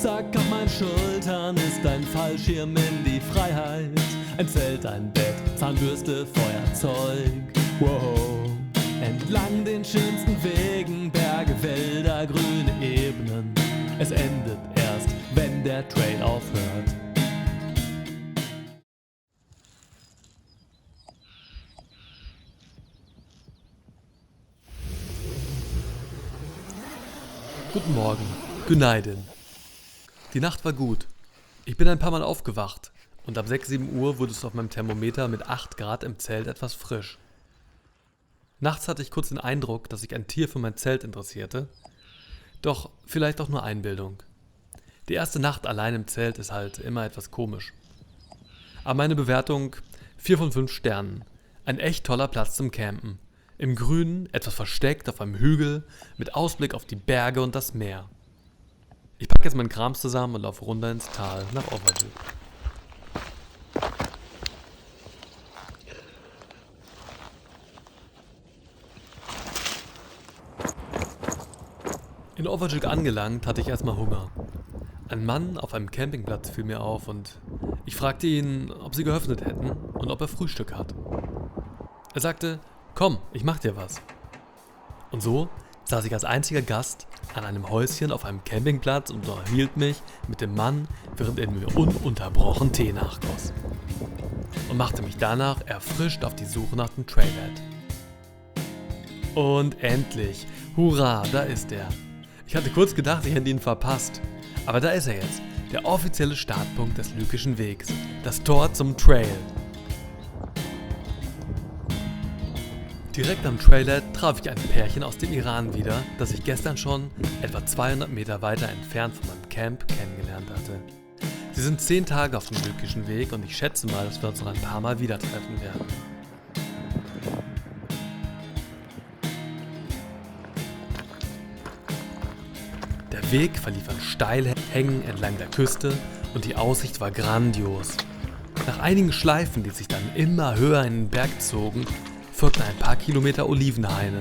Rucksack auf meinen Schultern ist ein Fallschirm in die Freiheit. Ein Zelt, ein Bett, Zahnbürste, Feuerzeug. Wow. Entlang den schönsten Wegen, Berge, Wälder, grüne Ebenen. Es endet erst, wenn der Trail aufhört. Guten Morgen, Günaydin. Die Nacht war gut. Ich bin ein paar Mal aufgewacht und ab 6-7 Uhr wurde es auf meinem Thermometer mit 8 Grad im Zelt etwas frisch. Nachts hatte ich kurz den Eindruck, dass sich ein Tier für mein Zelt interessierte. Doch vielleicht auch nur Einbildung. Die erste Nacht allein im Zelt ist halt immer etwas komisch. Aber meine Bewertung 4 von 5 Sternen. Ein echt toller Platz zum Campen. Im Grünen, etwas versteckt auf einem Hügel, mit Ausblick auf die Berge und das Meer. Ich packe jetzt meinen Krams zusammen und laufe runter ins Tal nach Overgil. In Overgil angelangt, hatte ich erstmal Hunger. Ein Mann auf einem Campingplatz fiel mir auf und ich fragte ihn, ob sie geöffnet hätten und ob er Frühstück hat. Er sagte: „Komm, ich mach dir was." Und so saß ich als einziger Gast an einem Häuschen auf einem Campingplatz und unterhielt mich mit dem Mann, während er mir ununterbrochen Tee nachgoss. Und machte mich danach erfrischt auf die Suche nach dem Trailhead. Und endlich, hurra, da ist er. Ich hatte kurz gedacht, ich hätte ihn verpasst. Aber da ist er jetzt, der offizielle Startpunkt des Lykischen Wegs, das Tor zum Trail. Direkt am Trailhead traf ich ein Pärchen aus dem Iran wieder, das ich gestern schon etwa 200 Meter weiter entfernt von meinem Camp kennengelernt hatte. Sie sind 10 Tage auf dem Lykischen Weg und ich schätze mal, dass wir uns noch ein paar Mal wieder treffen werden. Der Weg verlief an Steilhängen entlang der Küste und die Aussicht war grandios. Nach einigen Schleifen, die sich dann immer höher in den Berg zogen, folgten ein paar Kilometer Olivenhaine.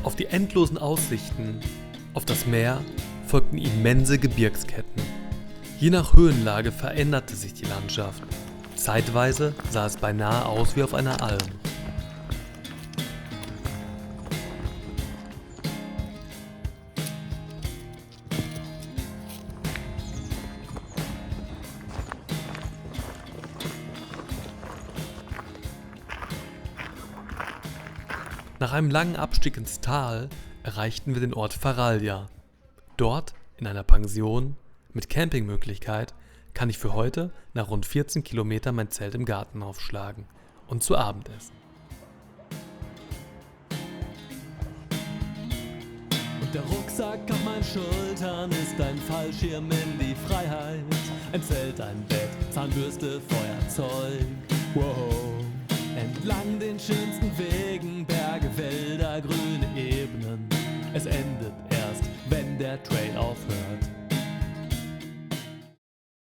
Auf die endlosen Aussichten auf das Meer folgten immense Gebirgsketten. Je nach Höhenlage veränderte sich die Landschaft. Zeitweise sah es beinahe aus wie auf einer Alm. Nach einem langen Abstieg ins Tal erreichten wir den Ort Faralja. Dort, in einer Pension mit Campingmöglichkeit, kann ich für heute nach rund 14 Kilometern mein Zelt im Garten aufschlagen und zu Abend essen. Und der Rucksack auf meinen Schultern ist ein Fallschirm in die Freiheit. Ein Zelt, ein Bett, Zahnbürste, Feuerzeug. Wow. Entlang den schönsten Wegen, Berge, Wälder, grüne Ebenen. Es endet erst, wenn der Trail aufhört.